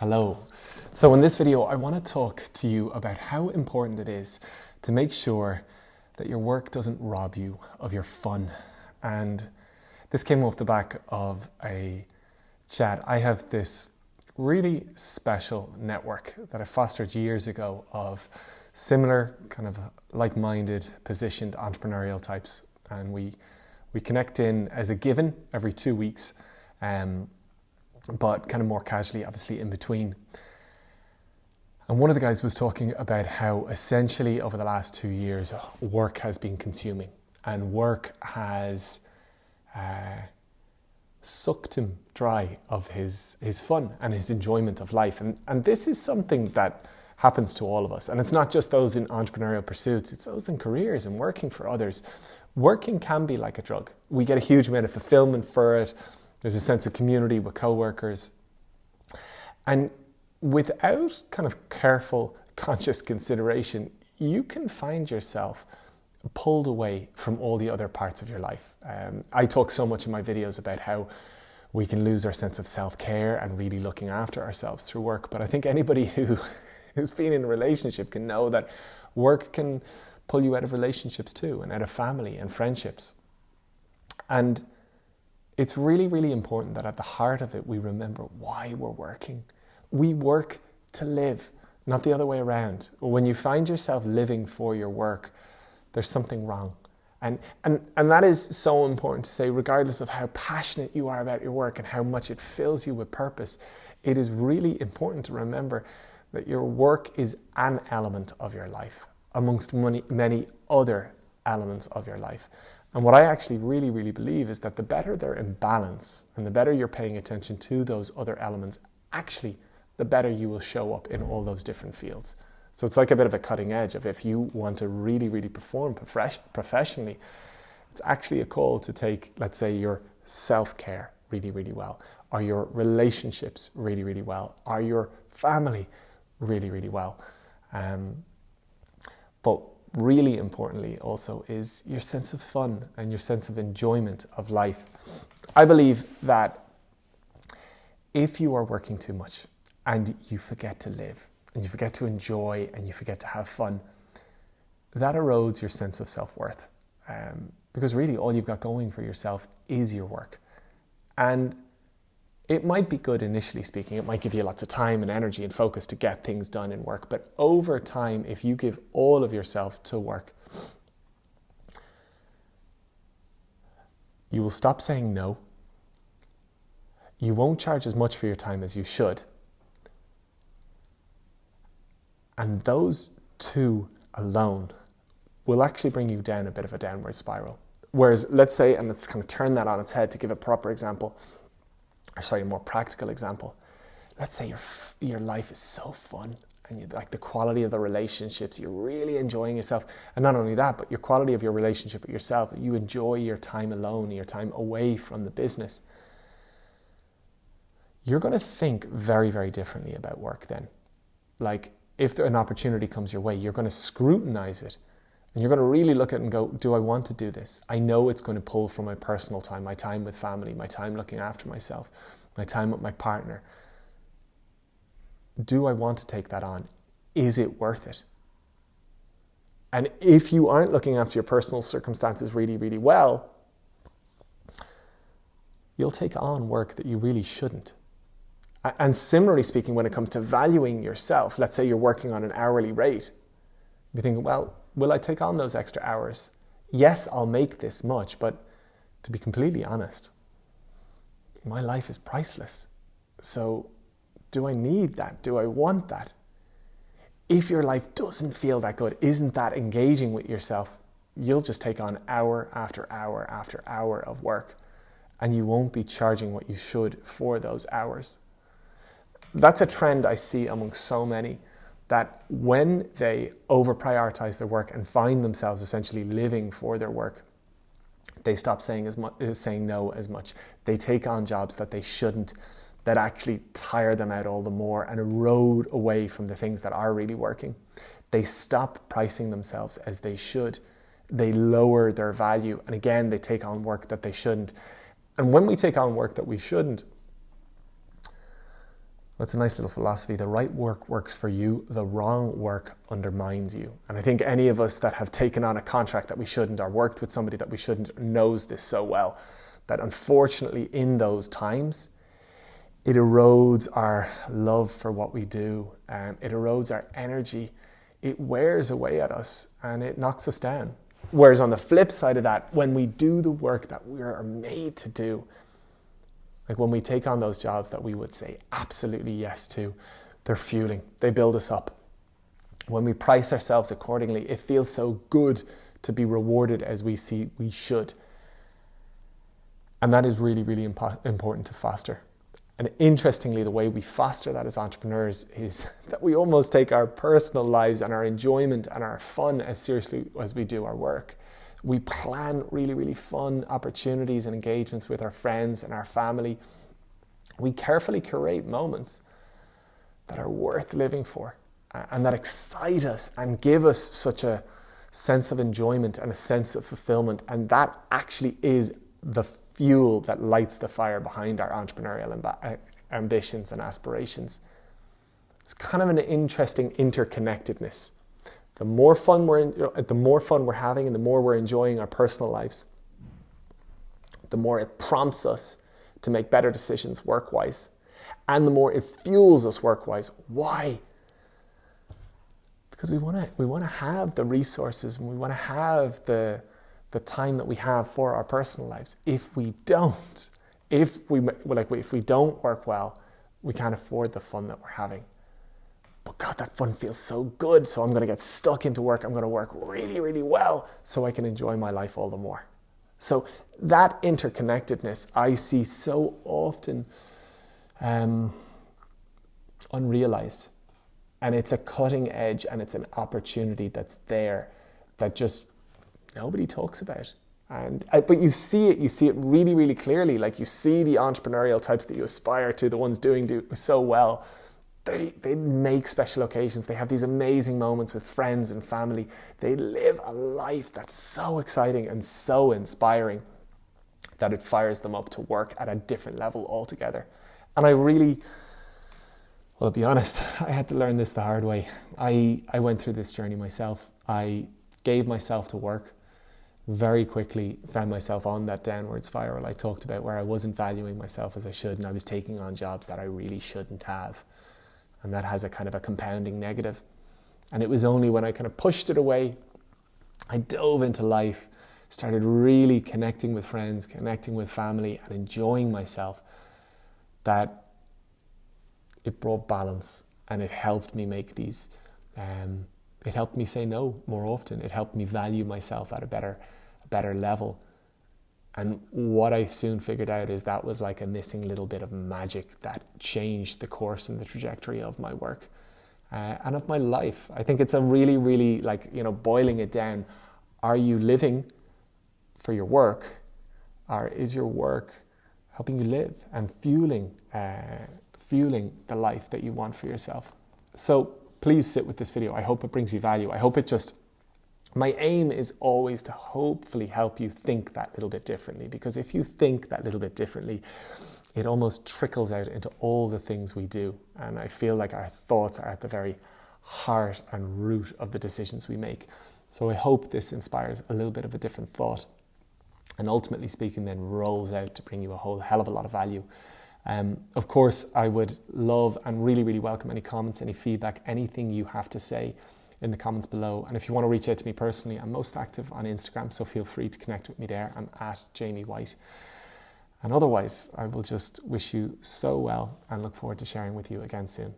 Hello. So in this video, I want to talk to you about how important it is to make sure that your work doesn't rob you of your fun. And this came off the back of a chat. I have this really special network that I fostered years ago of similar kind of like-minded positioned entrepreneurial types. And we connect in as a given every 2 weeks. But kind of more casually, obviously, in between. And one of the guys was talking about how essentially over the last 2 years, work has been consuming and work has sucked him dry of his fun and his enjoyment of life. And this is something that happens to all of us. And it's not just those in entrepreneurial pursuits, it's those in careers and working for others. Working can be like a drug. We get a huge amount of fulfillment for it. There's a sense of community with coworkers. And without kind of careful, conscious consideration, you can find yourself pulled away from all the other parts of your life. I talk so much in my videos about how we can lose our sense of self-care and really looking after ourselves through work. But I think anybody who's been in a relationship can know that work can pull you out of relationships too, and out of family and friendships. And it's really, really important that at the heart of it, we remember why we're working. We work to live, not the other way around. When you find yourself living for your work, there's something wrong. And that is so important to say, regardless of how passionate you are about your work and how much it fills you with purpose, it is really important to remember that your work is an element of your life amongst many other elements of your life. And what I actually really, really believe is that the better they're in balance and the better you're paying attention to those other elements, actually, the better you will show up in all those different fields. So it's like a bit of a cutting edge of if you want to really, really perform professionally, it's actually a call to take, let's say, your self-care really, really well, or your relationships really, really well, or your family really, really well. But really importantly also is your sense of fun and your sense of enjoyment of life. I believe that if you are working too much and you forget to live and you forget to enjoy and you forget to have fun, that erodes your sense of self-worth. Because really all you've got going for yourself is your work. And it might be good initially speaking, it might give you lots of time and energy and focus to get things done in work, but over time, if you give all of yourself to work, you will stop saying no, you won't charge as much for your time as you should, and those two alone will actually bring you down a bit of a downward spiral. Whereas, let's say, and let's kind of turn that on its head to give a proper example, a more practical example. Let's say your life is so fun and you like the quality of the relationships, you're really enjoying yourself. And not only that, but your quality of your relationship with yourself, you enjoy your time alone, your time away from the business. You're going to think very, very differently about work then. Like if an opportunity comes your way, you're going to scrutinize it. And you're going to really look at it and go, do I want to do this? I know it's going to pull from my personal time, my time with family, my time looking after myself, my time with my partner. Do I want to take that on? Is it worth it? And if you aren't looking after your personal circumstances really, really well, you'll take on work that you really shouldn't. And similarly speaking, when it comes to valuing yourself, let's say you're working on an hourly rate, you're thinking, well, will I take on those extra hours? Yes, I'll make this much, but to be completely honest, my life is priceless. So do I need that? Do I want that? If your life doesn't feel that good, isn't that engaging with yourself, you'll just take on hour after hour after hour of work, and you won't be charging what you should for those hours. That's a trend I see among so many, that when they over-prioritize their work and find themselves essentially living for their work, they stop saying no as much. They take on jobs that they shouldn't, that actually tire them out all the more and erode away from the things that are really working. They stop pricing themselves as they should. They lower their value. And again, they take on work that they shouldn't. And when we take on work that we shouldn't, It's a nice little philosophy. The right work works for you. The wrong work undermines you. And I think any of us that have taken on a contract that we shouldn't or worked with somebody that we shouldn't knows this so well, that unfortunately in those times, it erodes our love for what we do. It erodes our energy. It wears away at us and it knocks us down. Whereas on the flip side of that, when we do the work that we are made to do, like when we take on those jobs that we would say absolutely yes to, they're fueling, they build us up. When we price ourselves accordingly, it feels so good to be rewarded as we see we should. And that is really, really important to foster. And interestingly, the way we foster that as entrepreneurs is that we almost take our personal lives and our enjoyment and our fun as seriously as we do our work. We plan really, really fun opportunities and engagements with our friends and our family. We carefully curate moments that are worth living for and that excite us and give us such a sense of enjoyment and a sense of fulfillment. And that actually is the fuel that lights the fire behind our entrepreneurial ambitions and aspirations. It's kind of an interesting interconnectedness. The more fun we're having and the more we're enjoying our personal lives, the more it prompts us to make better decisions work-wise, and the more it fuels us work-wise. Why? Because we want to have the resources and we want to have the time that we have for our personal lives. If we don't work well, we can't afford the fun that we're having. But God, that fun feels so good, so I'm going to get stuck into work. I'm going to work really, really well so I can enjoy my life all the more. So that interconnectedness I see so often unrealized. And it's a cutting edge and it's an opportunity that's there that just nobody talks about. But you see it really, really clearly. Like you see the entrepreneurial types that you aspire to, the ones do so well. They make special occasions. They have these amazing moments with friends and family. They live a life that's so exciting and so inspiring that it fires them up to work at a different level altogether. And I'll be honest, I had to learn this the hard way. I went through this journey myself. I gave myself to work, very quickly found myself on that downward spiral I talked about, where I wasn't valuing myself as I should, and I was taking on jobs that I really shouldn't have. And that has a kind of a compounding negative. And it was only when I kind of pushed it away, I dove into life, started really connecting with friends, connecting with family, and enjoying myself, that it brought balance and it helped me make these, it helped me say no more often. It helped me value myself at a better level. And what I soon figured out is that was like a missing little bit of magic that changed the course and the trajectory of my work and of my life. I think it's a really, really boiling it down. Are you living for your work, or is your work helping you live and fueling the life that you want for yourself? So please sit with this video. I hope it brings you value. I hope my aim is always to hopefully help you think that little bit differently, because if you think that little bit differently, it almost trickles out into all the things we do. And I feel like our thoughts are at the very heart and root of the decisions we make. So I hope this inspires a little bit of a different thought, and ultimately speaking then rolls out to bring you a whole hell of a lot of value. Of course, I would love and really, really welcome any comments, any feedback, anything you have to say in the comments below. And if you want to reach out to me personally, I'm most active on Instagram, so feel free to connect with me there. I'm at Jamie White. And otherwise, I will just wish you so well and look forward to sharing with you again soon.